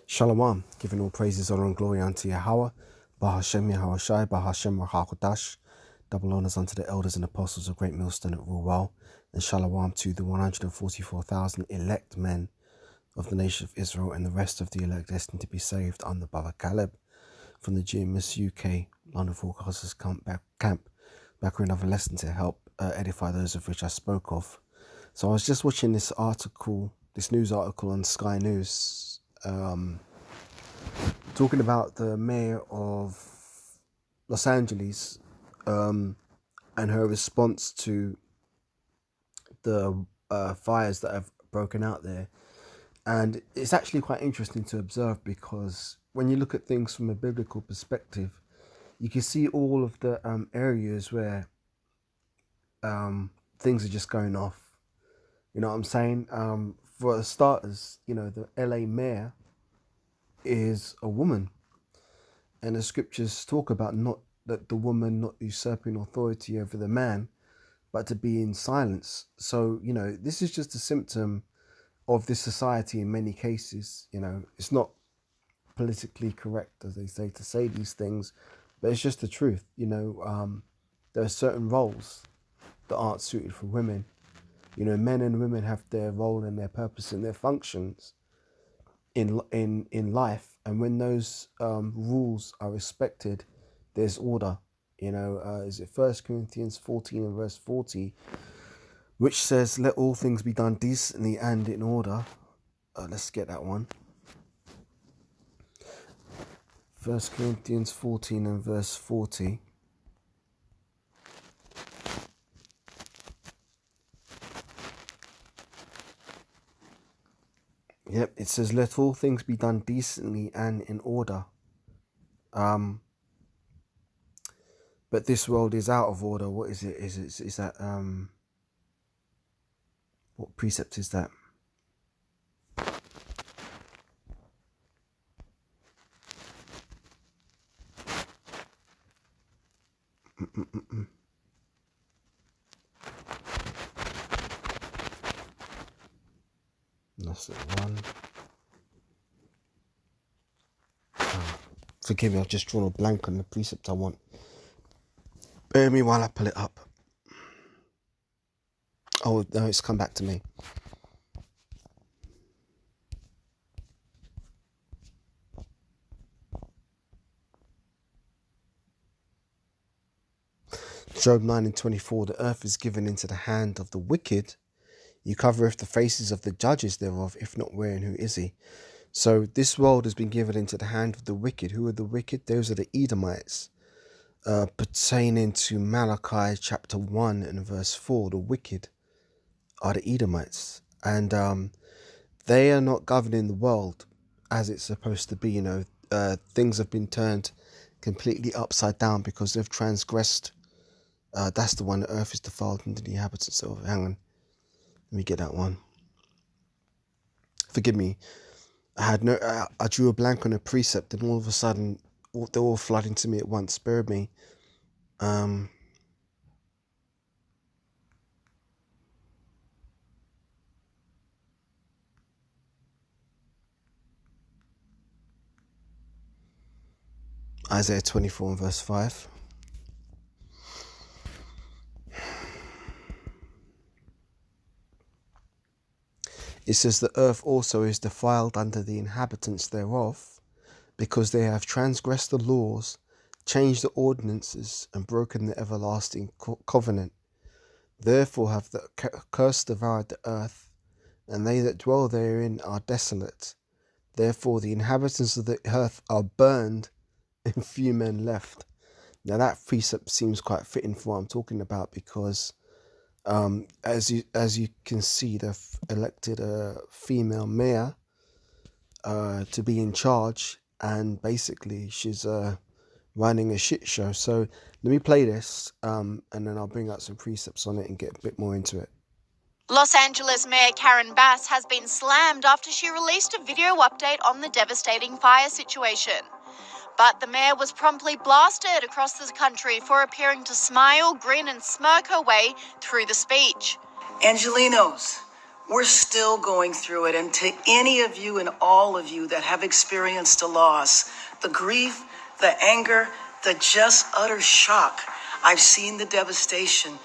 Shalom, giving all praises, honor, and glory unto Yahweh, Bahashem Yahawashi, Bahashem Rahakodash. Double honors unto the elders and apostles of Great Millstone that rule well, and shalom to the 144,000 elect men of the nation of Israel and the rest of the elect destined to be saved under Brother Caleb from the GMS UK London Forecasters Camp back with another lesson to help edify those of which I spoke of. So I was just watching this news article on Sky News, talking about the mayor of Los Angeles and her response to the fires that have broken out there. And it's actually quite interesting to observe, because when you look at things from a biblical perspective, you can see all of the areas where things are just going off. You know what I'm saying? For starters, the LA mayor is a woman, and the scriptures talk about not that the woman not usurping authority over the man, but to be in silence. So this is just a symptom of this society in many cases. It's not politically correct, as they say these things, but it's just the truth. There are certain roles that aren't suited for women. Men and women have their role and their purpose and their functions in life, and when those rules are respected, there's order. Is it 1 Corinthians 14 and verse 40, which says, let all things be done decently and in order. Let's get that one. 1 Corinthians 14 and verse 40. Yep, it says, let all things be done decently and in order. But this world is out of order. What is it? Is that what precept is that? That's the one. Forgive me, I've just drawn a blank on the precept I want. Bear me while I pull it up. Oh, no, it's come back to me. Job 9 and 24, the earth is given into the hand of the wicked. You covereth the faces of the judges thereof, if not where and who is he? So this world has been given into the hand of the wicked. Who are the wicked? Those are the Edomites. Pertaining to Malachi chapter 1 and verse 4, the wicked are the Edomites. And they are not governing the world as it's supposed to be. Things have been turned completely upside down because they've transgressed. That's the one, the earth is defiled into the inhabitants of. Hang on. Let me get that one. Forgive me. I drew a blank on a precept, and all of a sudden, they're all flooding to me at once. Spare me. Isaiah 24 and verse 5. It says, the earth also is defiled under the inhabitants thereof, because they have transgressed the laws, changed the ordinances, and broken the everlasting covenant. Therefore have the curse devoured the earth, and they that dwell therein are desolate. Therefore the inhabitants of the earth are burned, and few men left. Now that precept seems quite fitting for what I'm talking about, because as you can see, they've elected a female mayor to be in charge, and basically she's running a shit show. So let me play this, and then I'll bring out some precepts on it and get a bit more into it. Los Angeles Mayor Karen Bass has been slammed after she released a video update on the devastating fire situation. But the mayor was promptly blasted across the country for appearing to smile, grin and smirk her way through the speech. Angelinos, We're still going through it. And to any of you and all of you that have experienced a loss, the grief, the anger, the just utter shock, I've seen the devastation.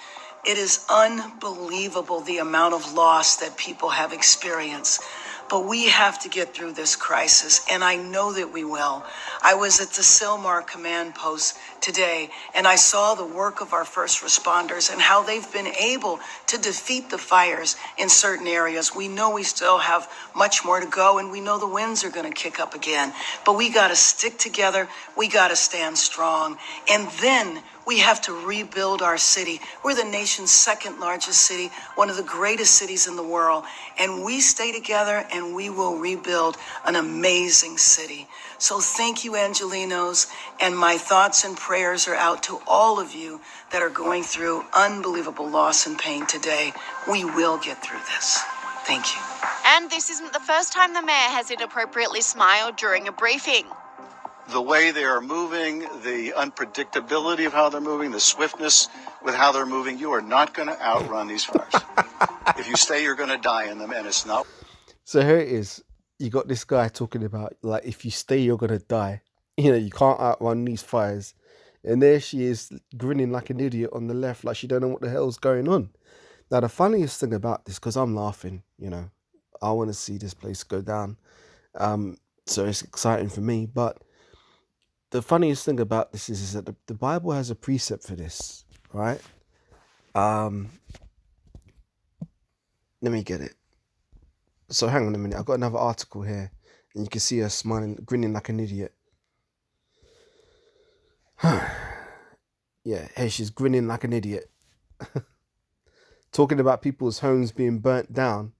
It is unbelievable the amount of loss that people have experienced. But we have to get through this crisis, and I know that we will. I was at the Silmar command post today, and I saw the work of our first responders and how they've been able to defeat the fires in certain areas. We know we still have much more to go, and we know the winds are going to kick up again. But we got to stick together. We got to stand strong. And then we have to rebuild our city. We're the nation's second largest city, one of the greatest cities in the world. And we stay together and we will rebuild an amazing city. So thank you, Angelinos. And my thoughts and prayers are out to all of you that are going through unbelievable loss and pain today. We will get through this. Thank you. And this isn't the first time the mayor has inappropriately smiled during a briefing. The way they are moving, the unpredictability of how they're moving, the swiftness with how they're moving, you are not going to outrun these fires. If you stay, you're going to die in them, and it's not. So here it is. You got this guy talking about, like, if you stay, you're going to die. You know, you can't outrun these fires. And there she is, grinning like an idiot on the left, like she don't know what the hell's going on. Now, the funniest thing about this, because I'm laughing, you know, I want to see this place go down. So it's exciting for me, but the funniest thing about this is that the Bible has a precept for this, right? Let me get it. So hang on a minute. I've got another article here, and you can see her smiling, grinning like an idiot. Yeah, hey, she's grinning like an idiot. Talking about people's homes being burnt down,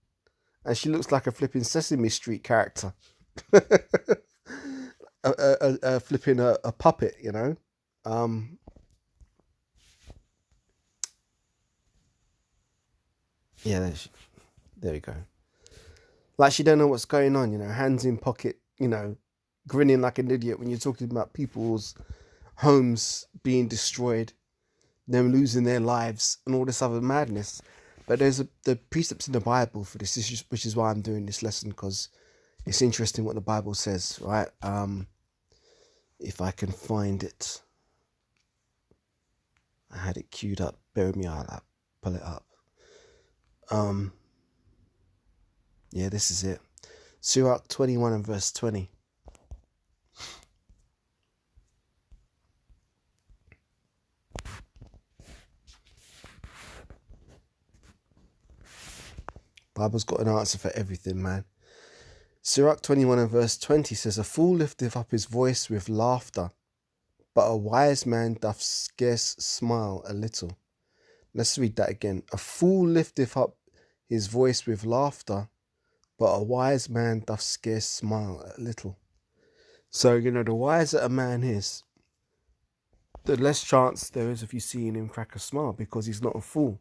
and she looks like a flipping Sesame Street character. Flipping a puppet, you know. Yeah, there we go. Like she don't know what's going on, you know, hands in pocket, you know, grinning like an idiot when you're talking about people's homes being destroyed, them losing their lives and all this other madness. But there's the precepts in the Bible for this, which is why I'm doing this lesson, because it's interesting what the Bible says, right? If I can find it. I had it queued up. Bear with me, I'll pull it up. Yeah, this is it. Sirach 21 and verse 20. Bible's got an answer for everything, man. Sirach 21 and verse 20 says, a fool lifteth up his voice with laughter, but a wise man doth scarce smile a little. Let's read that again. A fool lifteth up his voice with laughter, but a wise man doth scarce smile a little. So, you know, the wiser a man is, the less chance there is of you seeing him crack a smile, because he's not a fool.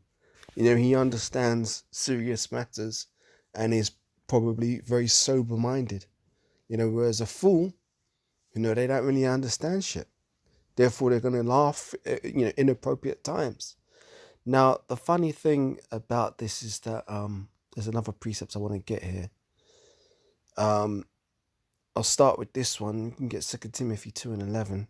You know, he understands serious matters and is probably very sober-minded. You know, whereas a fool, you know, they don't really understand shit. Therefore, they're going to laugh, you know, inappropriate times. Now, the funny thing about this is that there's another precept I want to get here. I'll start with this one. You can get 2 Timothy 2 and 11.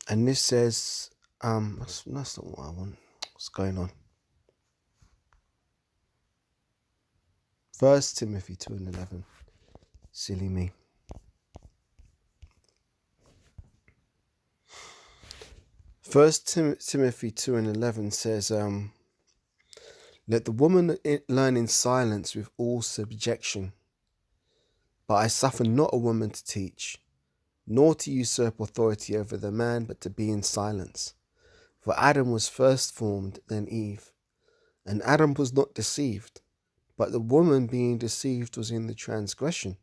And this says, that's not what I want. What's going on? 1 Timothy 2 and 11. Silly me. First Timothy 2 and 11 says, let the woman learn in silence with all subjection. But I suffer not a woman to teach, nor to usurp authority over the man, but to be in silence. For Adam was first formed, then Eve. And Adam was not deceived, but the woman being deceived was in the transgression.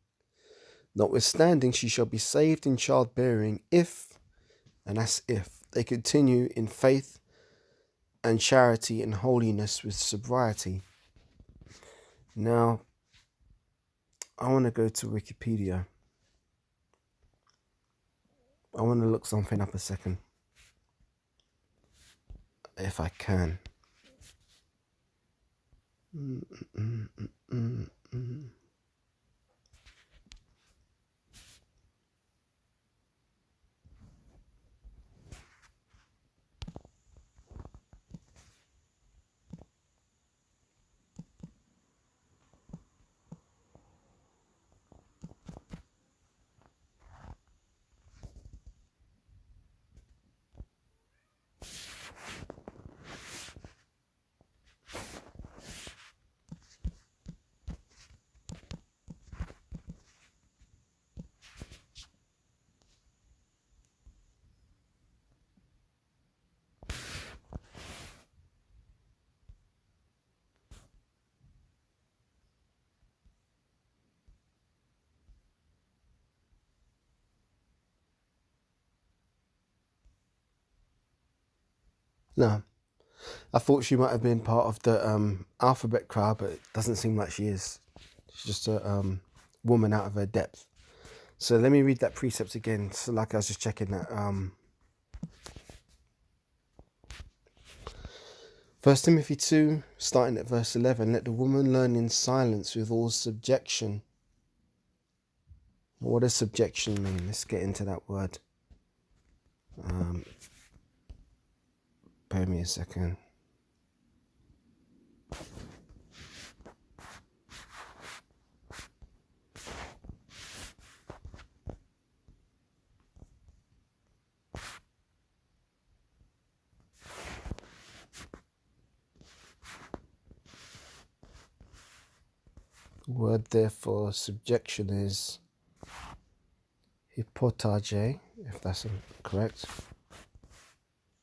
Notwithstanding, she shall be saved in childbearing if, and that's if, they continue in faith and charity and holiness with sobriety. Now, I want to go to Wikipedia. I want to look something up a second, if I can. No, I thought she might have been part of the alphabet crowd, but it doesn't seem like she is. She's just a woman out of her depth. So let me read that precept again. So like I was just checking that. 1 Timothy 2, starting at verse 11. Let the woman learn in silence with all subjection. What does subjection mean? Let's get into that word. Bear me a second. The word there for subjection is hypotage, if that's correct.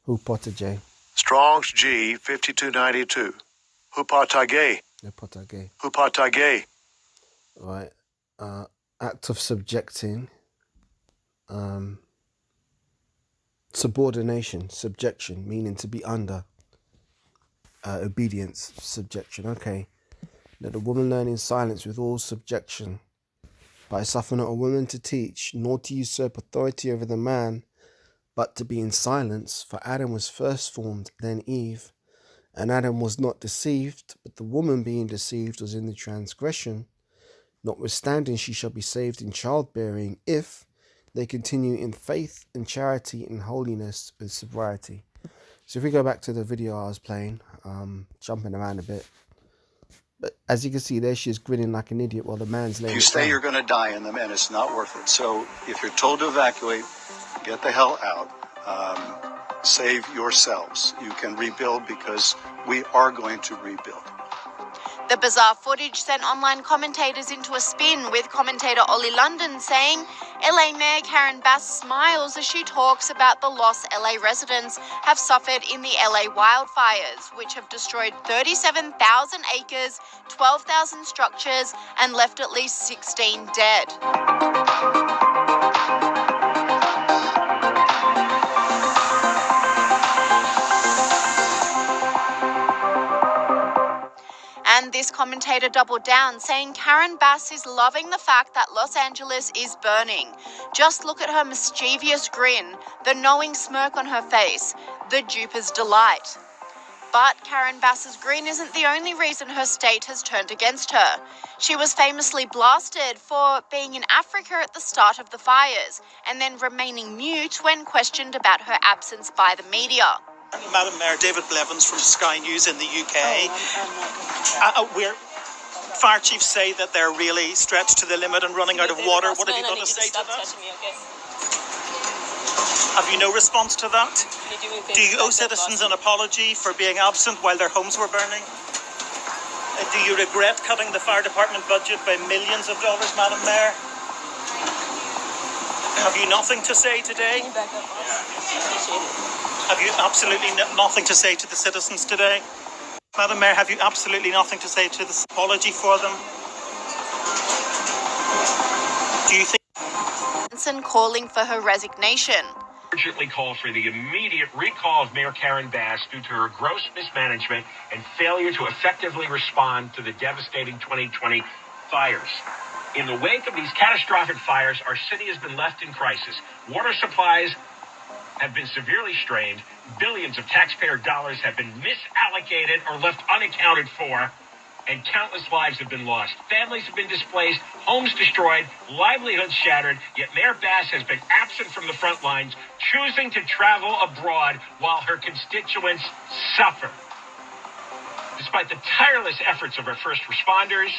Hypotage. Strong's G 5292. Hupotage. Hypotage. Hupotage. Right. Act of subjecting. Subordination, subjection, meaning to be under. Obedience, subjection. Okay. Let the woman learn in silence with all subjection. But I suffer not a woman to teach, nor to usurp authority over the man, but to be in silence. For Adam was first formed, then Eve. And Adam was not deceived, but the woman being deceived was in the transgression. Notwithstanding, she shall be saved in childbearing, if they continue in faith and charity and holiness with sobriety. So if we go back to the video I was playing, jumping around a bit. But as you can see there, she is grinning like an idiot while the man's laying. If you stay, you're going to die in them, and it's not worth it. So if you're told to evacuate, get the hell out. Save yourselves. You can rebuild, because we are going to rebuild. The bizarre footage sent online commentators into a spin, with commentator Ollie London saying LA Mayor Karen Bass smiles as she talks about the loss LA residents have suffered in the LA wildfires, which have destroyed 37,000 acres, 12,000 structures, and left at least 16 dead. And this commentator doubled down, saying Karen Bass is loving the fact that Los Angeles is burning. Just look at her mischievous grin, the knowing smirk on her face, the duper's delight. But Karen Bass's grin isn't the only reason her state has turned against her. She was famously blasted for being in Africa at the start of the fires, and then remaining mute when questioned about her absence by the media. Madam Mayor, David Blevins from Sky News in the UK. Fire chiefs say that they're really stretched to the limit and running out of water. What have you got to say to that? Have you no response to that? Do you owe citizens an apology for being absent while their homes were burning? Do you regret cutting the fire department budget by millions of dollars, Madam Mayor? Have you nothing to say today? Have you absolutely nothing to say to the citizens today? Madam Mayor, have you absolutely nothing to say to this apology for them? Do you think... calling for her resignation. Urgently call for the immediate recall of Mayor Karen Bass due to her gross mismanagement and failure to effectively respond to the devastating 2020 fires. In the wake of these catastrophic fires, our city has been left in crisis. Water supplies have been severely strained. Billions of taxpayer dollars have been misallocated or left unaccounted for, and countless lives have been lost. Families have been displaced, homes destroyed, livelihoods shattered, yet Mayor Bass has been absent from the front lines, choosing to travel abroad while her constituents suffer. Despite the tireless efforts of our first responders,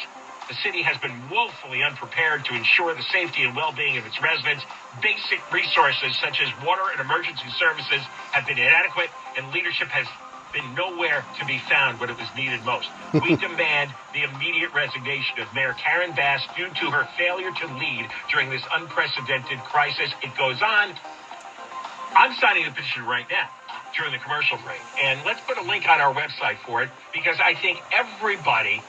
the city has been woefully unprepared to ensure the safety and well-being of its residents. Basic resources such as water and emergency services have been inadequate, and leadership has been nowhere to be found when it was needed most. We demand the immediate resignation of Mayor Karen Bass due to her failure to lead during this unprecedented crisis. It goes on. I'm signing the petition right now during the commercial break. And let's put a link on our website for it, because I think everybody,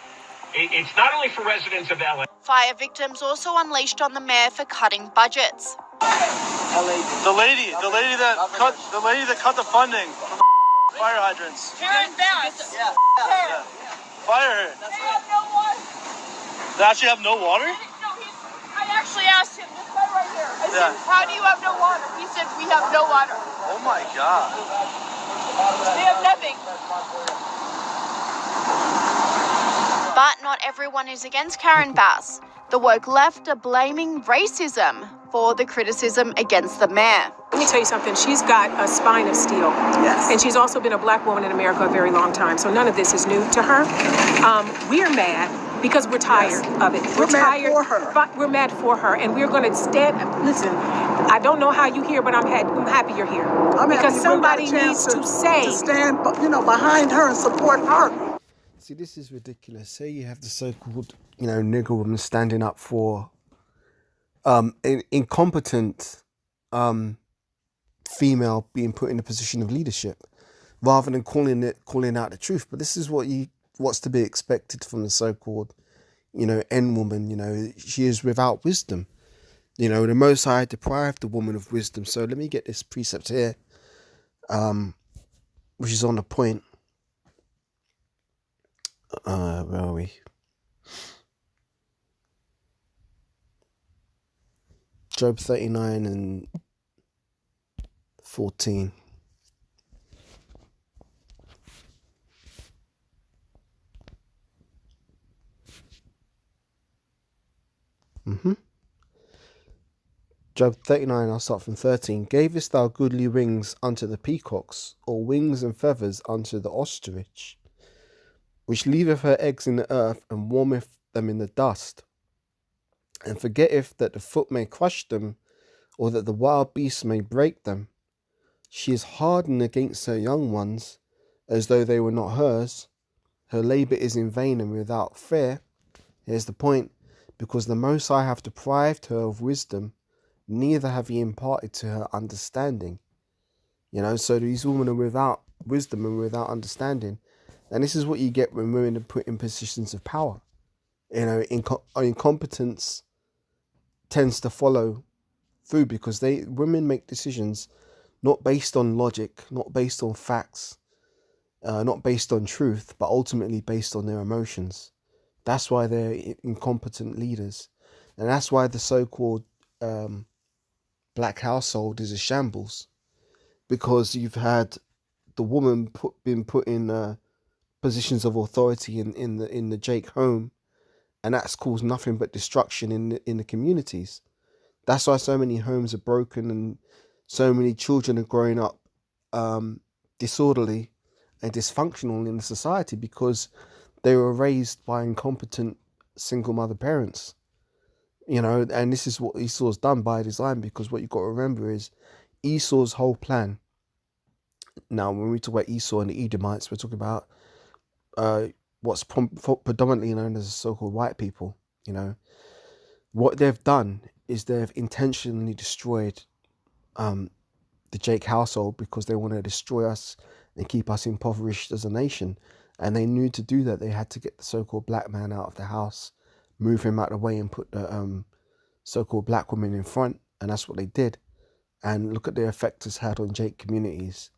it's not only for residents of LA. Fire victims also unleashed on the mayor for cutting budgets. The lady that cut the funding for fire hydrants. Karen Bass. Yeah. Fire her. They have no water. They actually have no water? No, I actually asked him, this guy right here. I said, how do you have no water? He said, we have no water. Oh my God. They have nothing. But not everyone is against Karen Bass. The woke left are blaming racism for the criticism against the mayor. Let me tell you something. She's got a spine of steel. Yes. And she's also been a black woman in America a very long time. So none of this is new to her. We're mad because we're tired of it. We're mad for her. We're mad for her. And we're going to stand. Listen, I don't know how you here, but I'm happy you're here. Because somebody needs to stand, behind her and support her. See, this is ridiculous. Say you have the so-called, nigger woman standing up for an incompetent female being put in a position of leadership, rather than calling out the truth. But this is what's to be expected from the so-called, N woman. She is without wisdom. The Most High deprived the woman of wisdom. So let me get this precept here, which is on the point. Where are we? Job 39 and 14. Job 39, I'll start from 13. Gavest thou goodly wings unto the peacocks, or wings and feathers unto the ostrich, which leaveth her eggs in the earth, and warmeth them in the dust, and forgetteth that the foot may crush them, or that the wild beasts may break them. She is hardened against her young ones, as though they were not hers. Her labour is in vain and without fear. Here's the point. Because the Most High hath deprived her of wisdom, neither have he imparted to her understanding. So these women are without wisdom and without understanding. And this is what you get when women are put in positions of power. Incompetence tends to follow through, because women make decisions not based on logic, not based on facts, not based on truth, but ultimately based on their emotions. That's why they're incompetent leaders. And that's why the so-called black household is a shambles. Because you've had the woman been put in positions of authority in the Jake home, and that's caused nothing but destruction in the communities. That's why so many homes are broken and so many children are growing up disorderly and dysfunctional in the society, because they were raised by incompetent single mother parents. And this is what Esau's done by design, because what you've got to remember is Esau's whole plan. Now, when we talk about Esau and the Edomites, we're talking about what's predominantly known as the so-called white people. What they've done is they've intentionally destroyed the Jake household, because they want to destroy us and keep us impoverished as a nation. And they knew to do that, they had to get the so-called black man out of the house, move him out of the way, and put the so-called black woman in front. And that's what they did. And look at the effect it's had on Jake communities.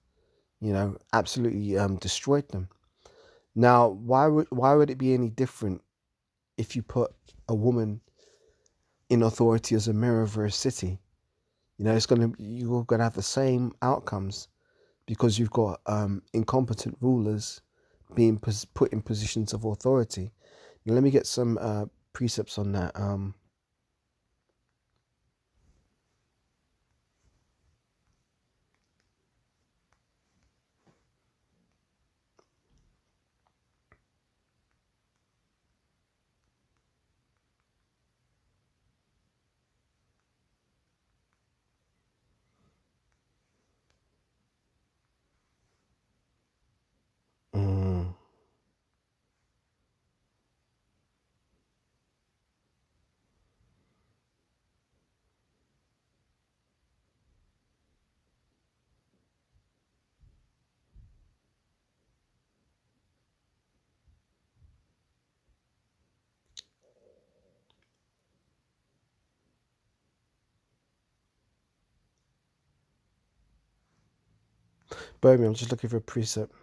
Absolutely destroyed them. Now, why would it be any different if you put a woman in authority as a mayor over a city, you're gonna have the same outcomes because you've got incompetent rulers being put in positions of authority. Now, let me get some precepts on that. Mm. Birmingham, I'm just looking for a precept.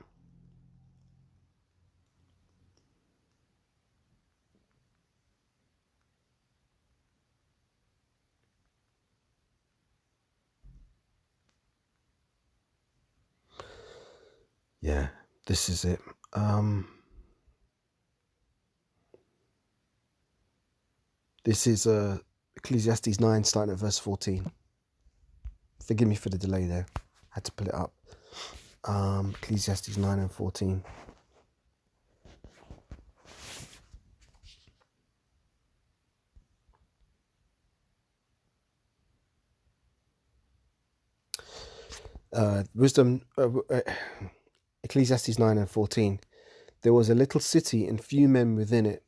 Yeah, this is it. This is Ecclesiastes 9, starting at verse 14. Forgive me for the delay there. Had to pull it up. Ecclesiastes 9 and 14. Ecclesiastes 9 and 14. There was a little city and few men within it,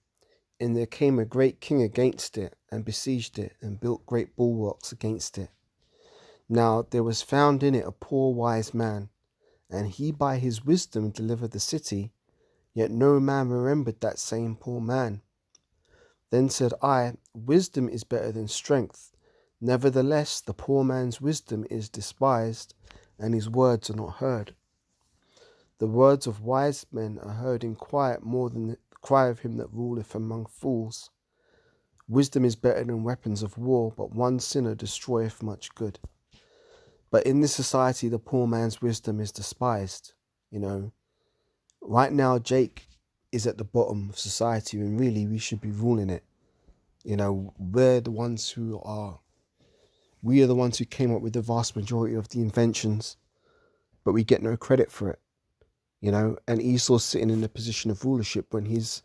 and there came a great king against it, and besieged it, and built great bulwarks against it. Now there was found in it a poor wise man, and he by his wisdom delivered the city, yet no man remembered that same poor man. Then said I, wisdom is better than strength. Nevertheless, the poor man's wisdom is despised, and his words are not heard. The words of wise men are heard in quiet more than the cry of him that ruleth among fools. Wisdom is better than weapons of war, but one sinner destroyeth much good. But in this society, the poor man's wisdom is despised. Right now, Jake is at the bottom of society, and really we should be ruling it. We are the ones who came up with the vast majority of the inventions, but we get no credit for it. And Esau's sitting in a position of rulership when he's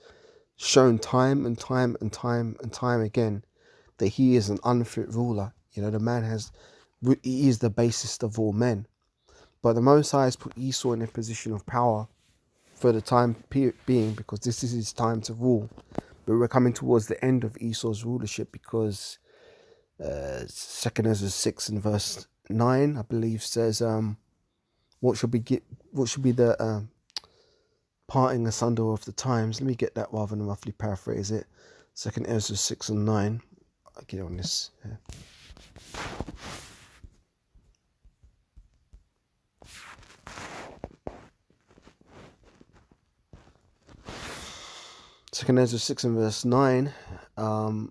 shown time and time and time and time again that he is an unfit ruler. The man he is the basest of all men. But the Most High has put Esau in a position of power for the time being, because this is his time to rule. But we're coming towards the end of Esau's rulership, because 2nd Ezra 6 and verse 9, I believe, says, what should be the parting asunder of the times. Let me get that rather than roughly paraphrase it. 2nd Ezra 6 and 9. I'll get on this. Yeah. Second Ezra 6 and verse 9. Let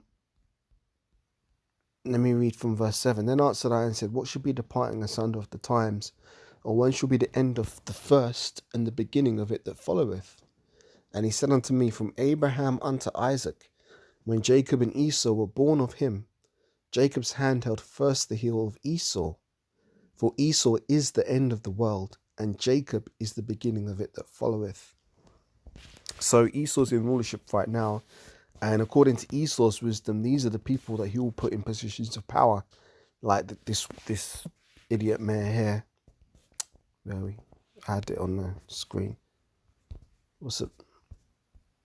me read from verse 7. Then answered I and said, what should be the parting asunder of the times? Or when shall be the end of the first and the beginning of it that followeth? And he said unto me, from Abraham unto Isaac, when Jacob and Esau were born of him, Jacob's hand held first the heel of Esau. For Esau is the end of the world, and Jacob is the beginning of it that followeth. So Esau's in rulership right now, and according to Esau's wisdom, these are the people that he will put in positions of power, like this idiot mayor here. There we had it on the screen. What's it?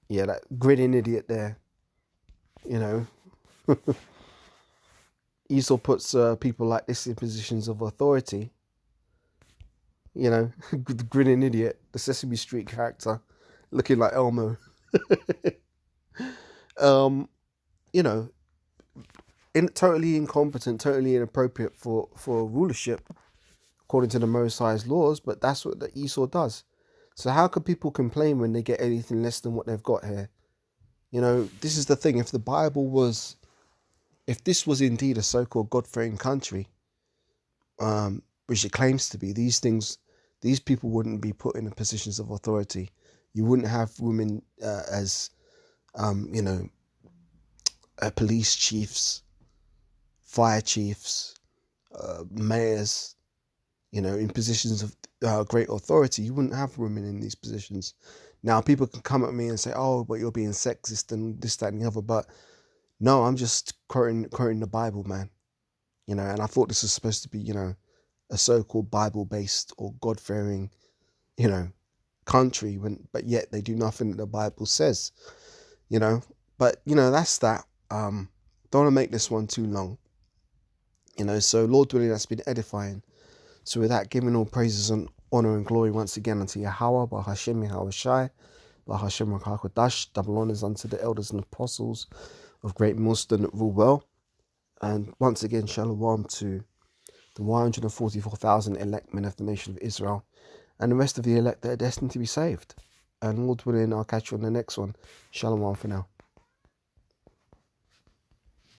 Yeah, that grinning idiot there. Esau puts people like this in positions of authority. The grinning idiot, the Sesame Street character, looking like Elmo. Totally incompetent, totally inappropriate for rulership, according to the Most High's laws, but that's what the Esau does. So how could people complain when they get anything less than what they've got here? This is the thing. If the Bible was if this was indeed a so-called God-fearing country, which it claims to be, these people wouldn't be put in positions of authority. You wouldn't have women as, police chiefs, fire chiefs, mayors, in positions of great authority. You wouldn't have women in these positions. Now, people can come at me and say, oh, but you're being sexist and this, that, and the other. But no, I'm just quoting the Bible, man. And I thought this was supposed to be, a so-called Bible-based or God-fearing, country, but yet they do nothing that the Bible says, But, that's that. Don't want to make this one too long. So Lord willing, that's been edifying. So with that, giving all praises and honor and glory once again unto Yahweh, by Hashem Yahweh Shai, by Hashem HaKadosh, double honors unto the elders and apostles of Great Millstone that rule well. And once again, shalom to the 144,000 elect men of the nation of Israel and the rest of the elect that are destined to be saved. And Lord willing, I'll catch you on the next one. Shalom for now.